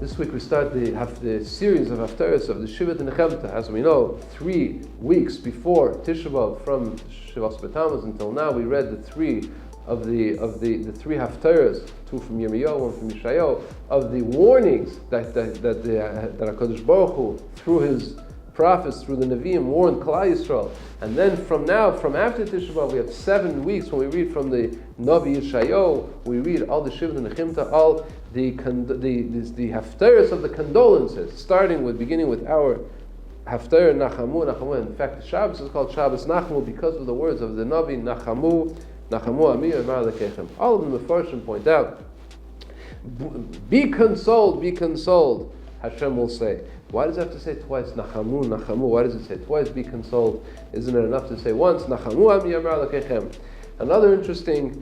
This week we start the series of haftarahs of the Shivat and Nechemta. As we know, 3 weeks before Tisha B'Av, from Shavas B'Tammuz until now, we read the three haftarahs, 2 from Yirmiyahu, 1 from Yeshayahu, of the warnings that HaKadosh Baruch Hu, through His prophets, through the Nevi'im, warned Klal Yisrael. And then from after Tisha B'Av, we have 7 weeks when we read from the Navi Yeshayahu, we read all the Shivat and Nechemta, all the haftarahs of the condolences, beginning with our haftarah Nachamu. In fact, the Shabbos is called Shabbos Nachamu because of the words of the Navi Nachamu Ami Yomar Lekechem. All of them, the Mefarshim point out, be consoled, Hashem will say. Why does it have to say twice, Nachamu? Why does it say twice, be consoled? Isn't it enough to say once, Nachamu Ami Yomar Lekechem? Another interesting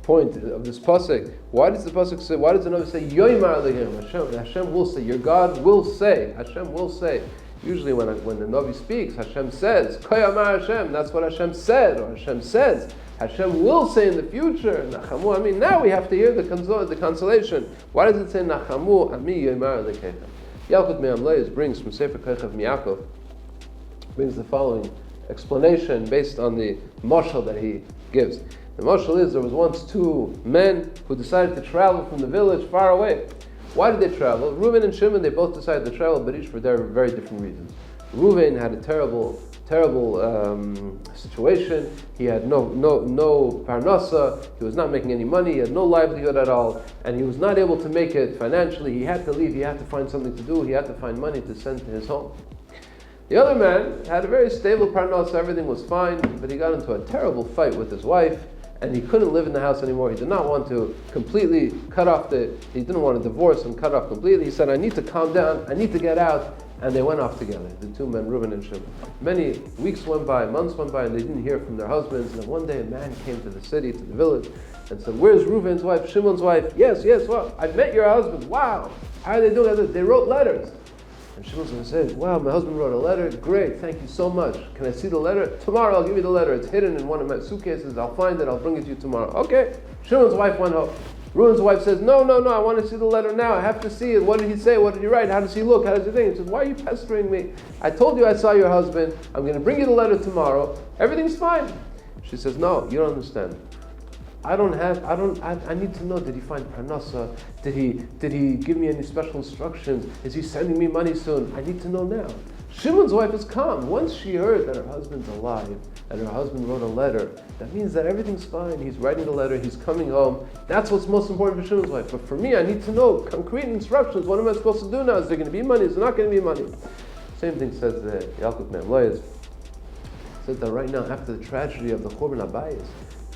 point of this pasuk. Why does the pasuk say? Why does the Navi say Yoymar Lekechem? Hashem will say. Your God will say. Hashem will say. Usually when the Navi speaks, Hashem says, Koyamar Hashem, that's what Hashem said, or Hashem says. Hashem will say in the future, Nachamu Ami. Now we have to hear the consolation. Why does it say Nachamu Ami Yomar Lekechem? Yalkut Me'amleis brings from Sefer Kochav Miyakov, brings the following explanation based on the mashal that he gives. The mashal is, there was once 2 men who decided to travel from the village far away. Why did they travel? Reuven and Shimon, they both decided to travel, but each for their very different reasons. Reuven had a terrible situation. He had no parnasa. He was not making any money. He had no livelihood at all, and he was not able to make it financially. He had to leave. He had to find something to do. He had to find money to send to his home. The other man had a very stable parnasa. Everything was fine, but he got into a terrible fight with his wife, and he couldn't live in the house anymore. He did not want to completely he didn't want to divorce and cut off completely. He said, I need to calm down, I need to get out. And they went off together, the 2 men, Reuven and Shimon. Many weeks went by, months went by, and they didn't hear from their husbands. And then one day a man came to the city, to the village, and said, where's Reuven's wife, Shimon's wife? Yes, well, I met your husband. Wow, how are they doing? They wrote letters. And Shimon's wife said, wow, my husband wrote a letter. Great, thank you so much. Can I see the letter? Tomorrow I'll give you the letter. It's hidden in one of my suitcases. I'll find it. I'll bring it to you tomorrow. Okay. Shimon's wife went home. Reuven's wife says, no, I want to see the letter now. I have to see it. What did he say? What did he write? How does he look? How does he think? He says, why are you pestering me? I told you I saw your husband. I'm going to bring you the letter tomorrow. Everything's fine. She says, no, you don't understand. I need to know, did he find parnasa? Did he give me any special instructions? Is he sending me money soon? I need to know now. Shimon's wife is calm. Once she heard that her husband's alive and her husband wrote a letter, that means that everything's fine. He's writing the letter, he's coming home. That's what's most important for Shimon's wife. But for me, I need to know concrete instructions. What am I supposed to do now? Is there going to be money? Is there not going to be money? Same thing says the Yalkut Me'amleis. Says that right now, after the tragedy of the Churban Abayis,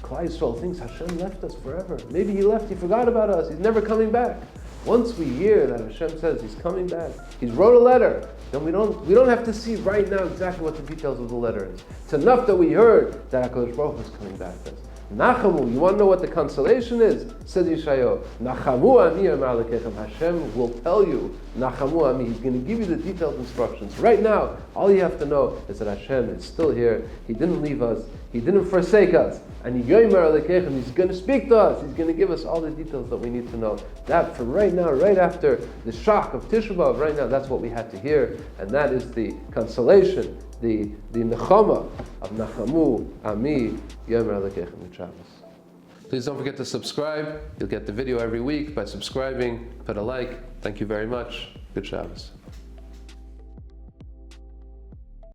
Klal Yisrael thinks Hashem left us forever. Maybe He left, He forgot about us, He's never coming back. Once we hear that Hashem says He's coming back, He's wrote a letter, then we don't have to see right now exactly what the details of the letter is. It's enough that we heard that HaKadosh Baruch Hu is coming back to us. Nachamu, you want to know what the consolation is? Says Yeshayahu, Nachamu Ami Yomar Lekechem. Hashem will tell you, Nachamu Ami. He's going to give you the detailed instructions. Right now, all you have to know is that Hashem is still here. He didn't leave us. He didn't forsake us. And Yomar Lekechem, He's going to speak to us. He's going to give us all the details that we need to know. That for right now, right after the shock of Tisha B'Av, right now, that's what we had to hear. And that is the consolation, the nechama of Nachamu Ami Yomar Lekechem in Shabbos. Please don't forget to subscribe. You'll get the video every week by subscribing. Put a like. Thank you very much. Good Shabbos.